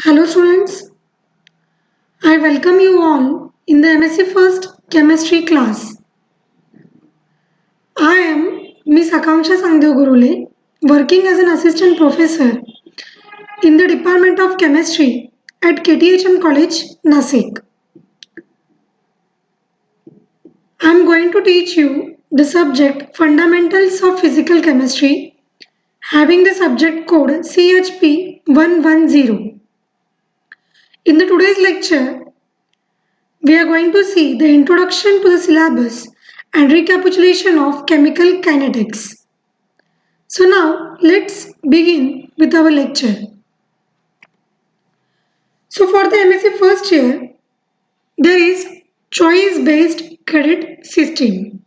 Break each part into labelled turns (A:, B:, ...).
A: Hello students, I welcome you all in the MSc First Chemistry class. I am Miss Akanksha Sangdev Gurule, working as an assistant professor in the Department of Chemistry at KTHM College, Nasik. I am going to teach you the subject Fundamentals of Physical Chemistry, having the subject code CHP 110. In the today's lecture, we are going to see the introduction to the syllabus and recapitulation of chemical kinetics. So now let's begin with our lecture. So for the MSc first year, there is choice based credit system.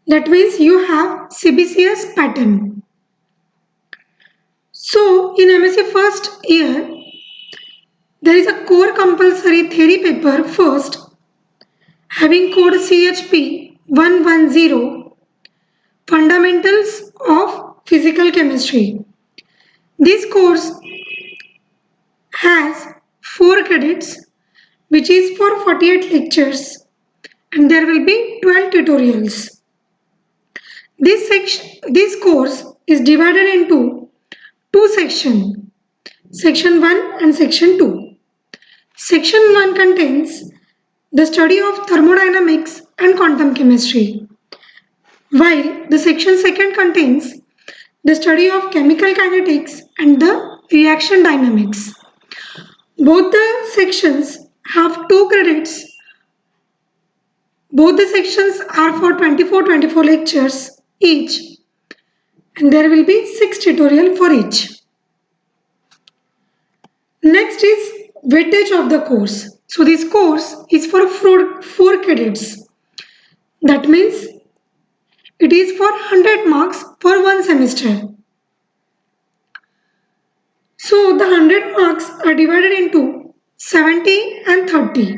A: That means you have CBCS pattern. So in MSc first year, there is a core compulsory theory paper first having code CHP 110, Fundamentals of Physical Chemistry. This course has 4 credits, which is for 48 lectures, and there will be 12 tutorials. This course is divided into two sections, section 1 and section 2. Section 1 contains the study of thermodynamics and quantum chemistry, while the section 2 contains the study of chemical kinetics and the reaction dynamics. Both the sections have 2 credits. Both the sections are for 24 lectures each, and there will be 6 tutorials for each. Next is weightage of the course. So this course is for 4 credits. That means it is for 100 marks for one semester. So the 100 marks are divided into 70 and 30,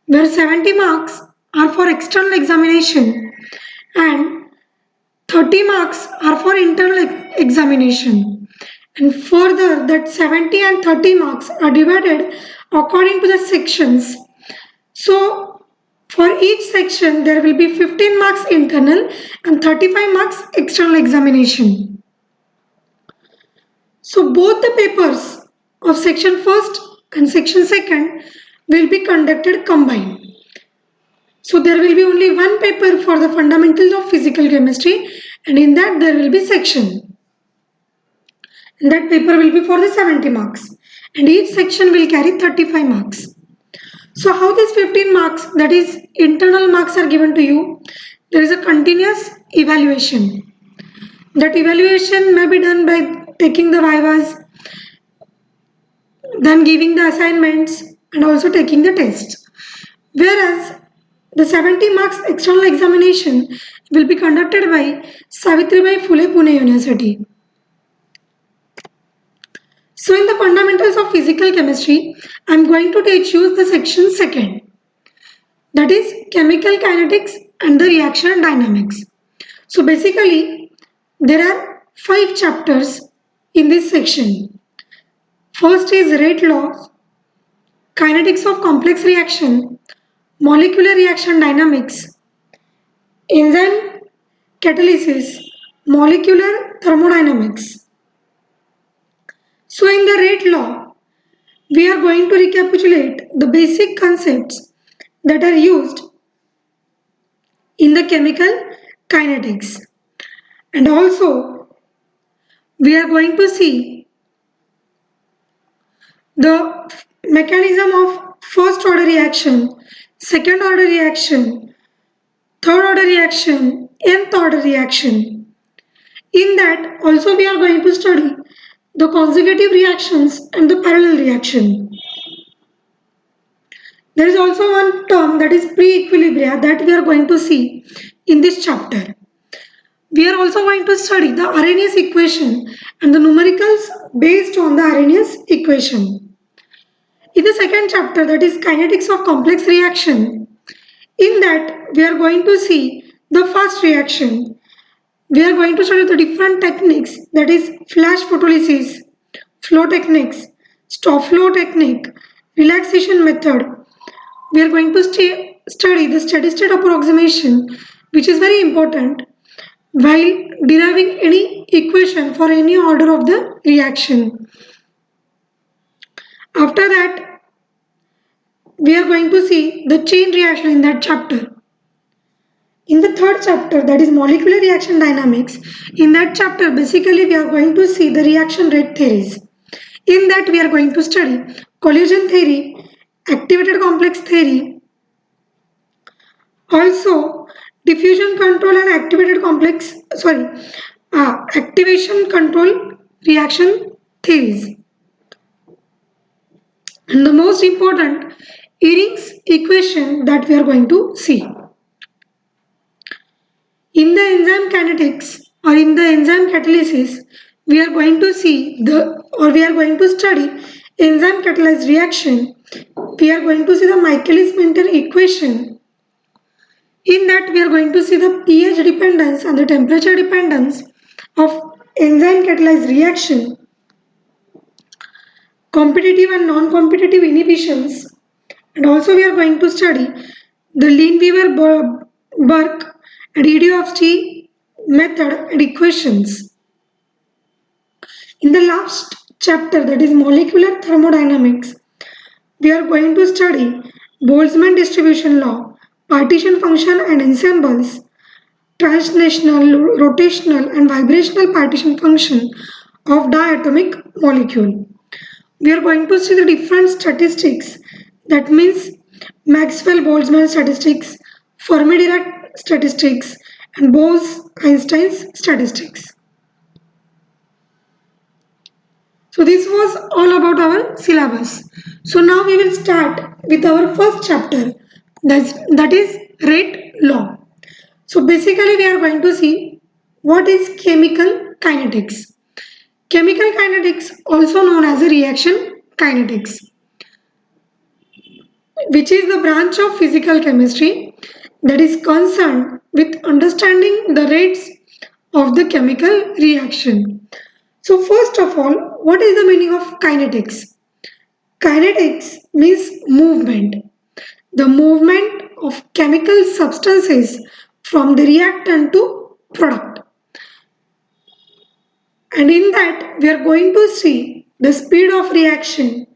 A: where 70 marks are for external examination and 30 marks are for internal examination. And further, that 70 and 30 marks are divided according to the sections. So for each section there will be 15 marks internal and 35 marks external examination. So both the papers of section 1st and section 2nd will be conducted combined. So there will be only one paper for the fundamentals of physical chemistry, and in that there will be section. And that paper will be for the 70 marks, and each section will carry 35 marks. So how these 15 marks, that is internal marks, are given to you? There is a continuous evaluation. That evaluation may be done by taking the vivas, then giving the assignments, and also taking the tests. Whereas the 70 marks external examination will be conducted by Savitribai Phule Pune University. So in the fundamentals of physical chemistry, I am going to teach you the section 2nd. That is chemical kinetics and the reaction dynamics. So basically, there are 5 chapters in this section. First is rate law, kinetics of complex reaction, molecular reaction dynamics, enzyme catalysis, molecular thermodynamics. So in the rate law, we are going to recapitulate the basic concepts that are used in the chemical kinetics. And also, we are going to see the mechanism of first order reaction, second order reaction, third order reaction, nth order reaction. In that also we are going to study the consecutive reactions and the parallel reaction. There is also one term, that is pre-equilibria, that we are going to see in this chapter. We are also going to study the Arrhenius equation and the numericals based on the Arrhenius equation. In the second chapter, that is kinetics of complex reaction, in that we are going to see the fast reaction. We are going to study the different techniques, that is flash photolysis, flow techniques, stop flow technique, relaxation method. We are going to study the steady state approximation, which is very important while deriving any equation for any order of the reaction. After that, we are going to see the chain reaction in that chapter. In the third chapter, that is molecular reaction dynamics, in that chapter basically we are going to see the reaction rate theories. In that we are going to study collision theory, activated complex theory, also diffusion control and activation control reaction theories. And the most important Ehring's equation that we are going to see. In the enzyme kinetics or in the enzyme catalysis, we are going to we are going to study enzyme catalyzed reaction. We are going to see the Michaelis-Menten equation. In that, we are going to see the pH dependence and the temperature dependence of enzyme catalyzed reaction, competitive and non-competitive inhibitions, and also we are going to study the Lineweaver-Burke and Eadie-Hofstee method and equations. In the last chapter, that is molecular thermodynamics, we are going to study Boltzmann distribution law, partition function and ensembles, translational, rotational and vibrational partition function of diatomic molecule. We are going to see the different statistics, that means Maxwell-Boltzmann statistics, Fermi-Dirac statistics and Bose-Einstein's statistics. So this was all about our syllabus. So now we will start with our first chapter, that is rate law. So basically we are going to see what is chemical kinetics. Chemical kinetics, also known as a reaction kinetics, which is the branch of physical chemistry that is concerned with understanding the rates of the chemical reaction. So first of all, what is the meaning of kinetics? Kinetics means movement. The movement of chemical substances from the reactant to product. And in that, we are going to see the speed of reaction,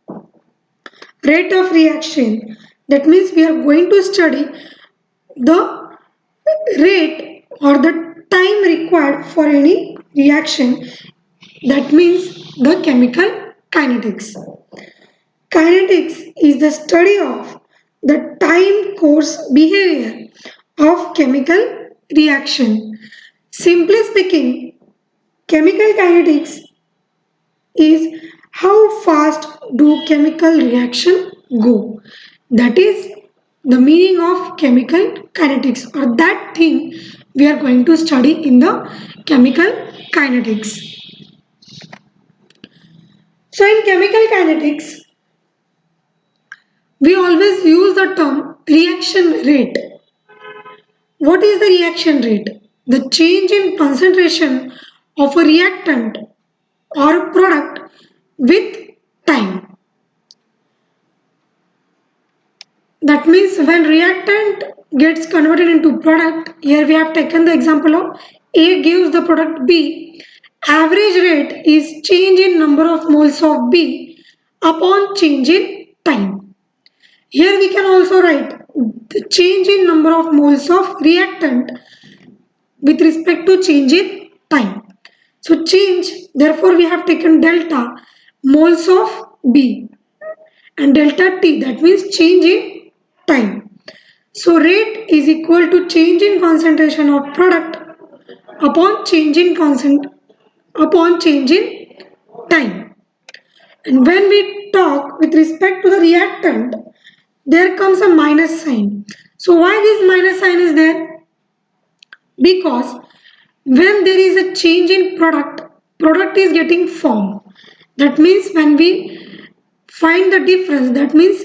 A: rate of reaction. That means we are going to study the rate or the time required for any reaction. That means the chemical kinetics. Kinetics is the study of the time course behavior of chemical reaction. Simply speaking, chemical kinetics is how fast do chemical reaction go. That is the meaning of chemical kinetics, or that thing we are going to study in the chemical kinetics. So in chemical kinetics, we always use the term reaction rate. What is the reaction rate? The change in concentration of a reactant or product with time. That means when reactant gets converted into product, here we have taken the example of A gives the product B, average rate is change in number of moles of B upon change in time. Here we can also write the change in number of moles of reactant with respect to change in time. So change, therefore we have taken delta moles of B and delta T, that means change in time. So rate is equal to change in concentration of product upon change in time. And when we talk with respect to the reactant, there comes a minus sign. So why this minus sign is there? Because when there is a change in product is getting formed. That means when we find the difference, that means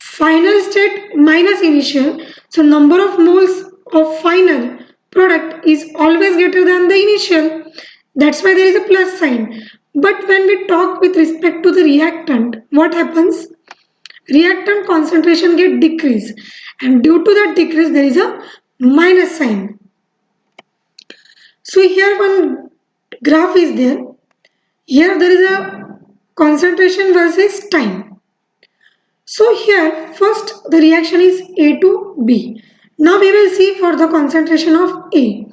A: final state minus initial. So number of moles of final product is always greater than the initial. That's why there is a plus sign. But when we talk with respect to the reactant, what happens? Reactant concentration get decreased, and due to that decrease there is a minus sign. So here one graph is there. Here there is a concentration versus time. So here first the reaction is A to B. Now we will see for the concentration of A.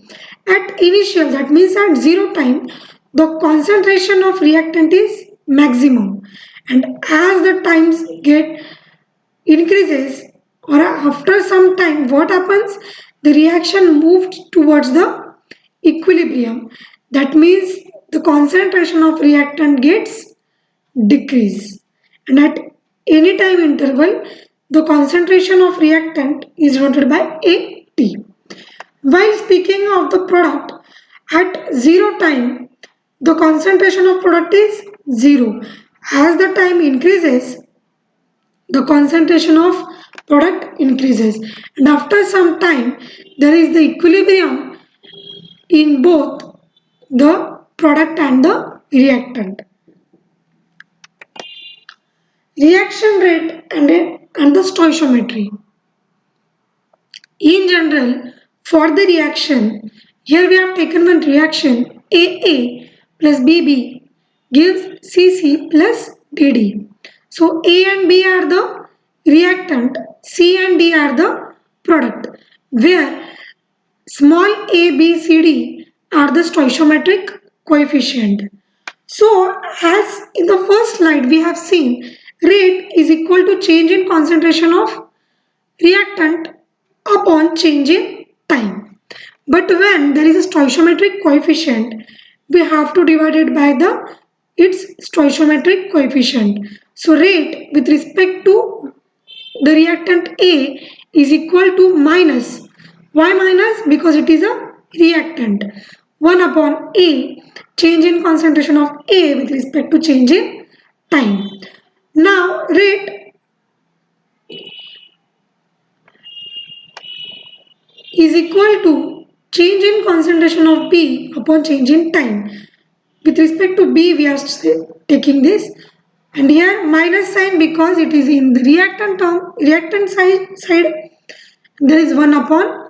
A: At initial, that means at zero time, the concentration of reactant is maximum, and as the times get increases or after some time, what happens? The reaction moved towards the equilibrium. That means the concentration of reactant gets decreased, and at any time interval the concentration of reactant is denoted by AT. While speaking of the product, at zero time the concentration of product is zero. As the time increases, the concentration of product increases, and after some time there is the equilibrium in both the product and the reactant. Reaction rate and the stoichiometry. In general, for the reaction, here we have taken one reaction AA plus BB gives CC plus DD. So A and B are the reactant, C and D are the product, where small a, b, c, d are the stoichiometric coefficient. So as in the first slide we have seen, rate is equal to change in concentration of reactant upon change in time. But when there is a stoichiometric coefficient, we have to divide it by the its stoichiometric coefficient. So rate with respect to the reactant A is equal to minus. Why minus? Because it is a reactant. 1 upon A, change in concentration of A with respect to change in time. Now rate is equal to change in concentration of B upon change in time. With respect to B, we are taking this, and here minus sign because it is in the reactant term, reactant side there is 1 upon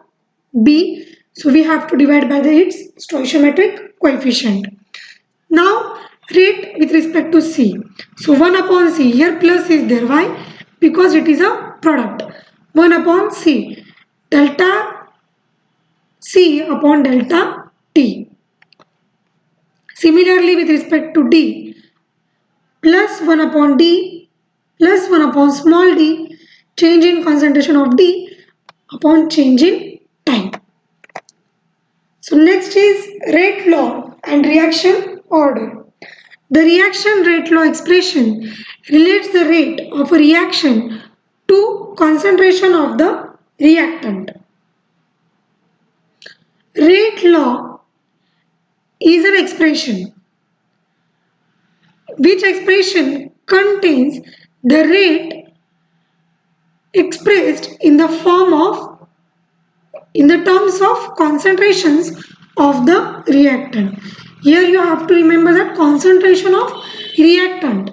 A: B, so we have to divide by its stoichiometric coefficient. Now rate with respect to C, so 1 upon C, here plus is there, why? Because it is a product. 1 upon C, delta C upon delta T. Similarly with respect to D, plus 1 upon D plus 1 upon small d, change in concentration of D upon change in time. So next is rate law and reaction order. The reaction rate law expression relates the rate of a reaction to concentration of the reactant. Rate law is an expression which expression contains the rate expressed in the form of in the terms of concentrations of the reactant. Here you have to remember that concentration of reactant.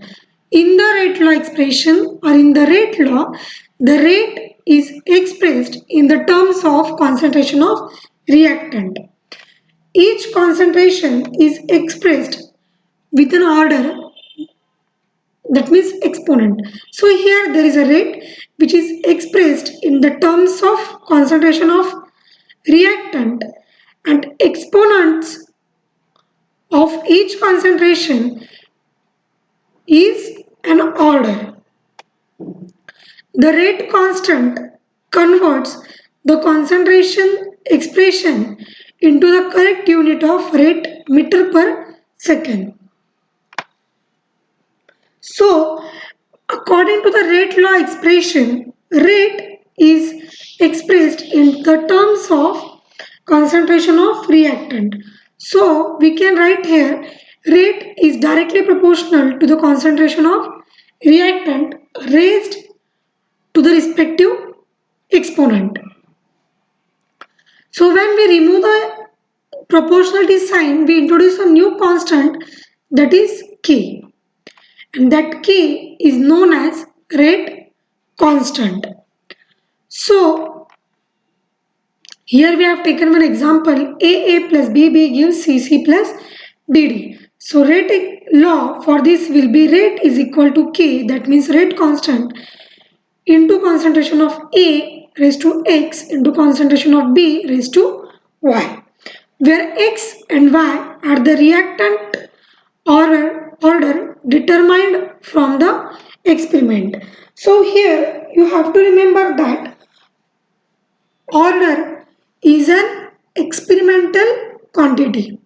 A: In the rate law expression or in the rate law, the rate is expressed in the terms of concentration of reactant. Each concentration is expressed with an order, that means exponent. So here there is a rate which is expressed in the terms of concentration of reactant, and exponents of each concentration is an order. The rate constant converts the concentration expression into the correct unit of rate meter per second. So according to the rate law expression, rate is expressed in the terms of concentration of reactant. So we can write here rate is directly proportional to the concentration of reactant raised to the respective exponent. So when we remove the proportionality sign, we introduce a new constant that is K, and that K is known as rate constant. So here we have taken one example, AA plus BB gives CC plus DD. So rate law for this will be rate is equal to K, that means rate constant into concentration of A raised to X into concentration of B raised to Y, where X and Y are the reactant order determined from the experiment. So here you have to remember that order is an experimental quantity.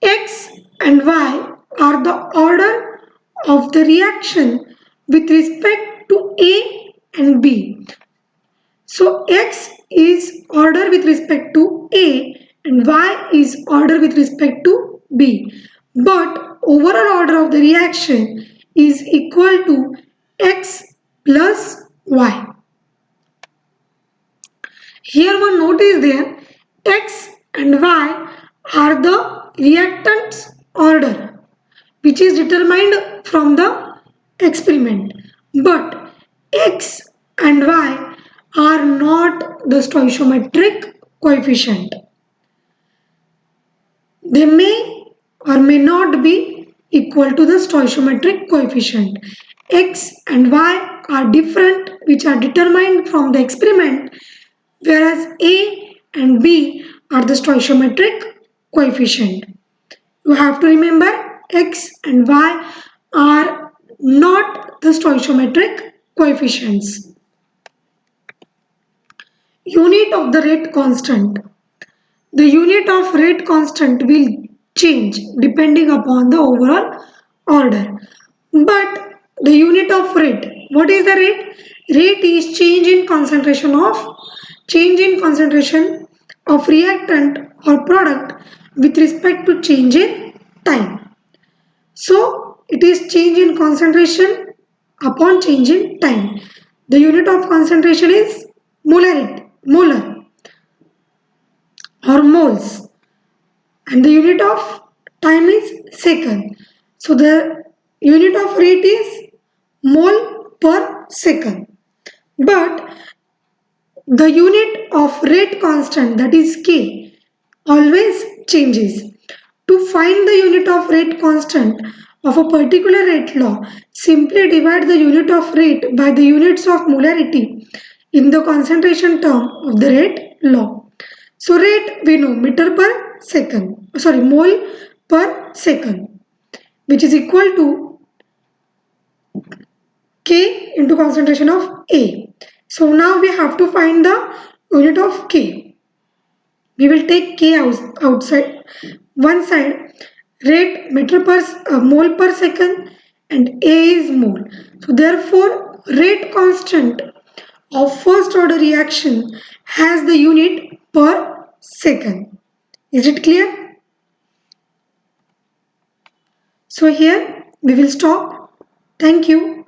A: X and Y are the order of the reaction with respect to A and B. So X is order with respect to A and Y is order with respect to B. But overall order of the reaction is equal to X plus Y. Here one note is there, X and Y are the reactants order which is determined from the experiment. But X and Y are not the stoichiometric coefficient. They may or may not be equal to the stoichiometric coefficient. X and Y are different, which are determined from the experiment, whereas A and B are the stoichiometric coefficient. You have to remember X and Y are not the stoichiometric coefficients. Unit of the rate constant. The unit of rate constant will change depending upon the overall order. But the unit of rate, what is the rate? Rate is change in concentration of reactant or product with respect to change in time. So it is change in concentration upon change in time. The unit of concentration is molar or moles, and the unit of time is second. So the unit of rate is mole per second. But the unit of rate constant, that is K, always changes. To find the unit of rate constant of a particular rate law, simply divide the unit of rate by the units of molarity in the concentration term of the rate law. So rate we know mole per second, which is equal to K into concentration of A. So now we have to find the unit of K. We will take K outside one side, rate mole per second, and A is mole. So therefore rate constant of first order reaction has the unit per second. Is it clear? So here we will stop. Thank you.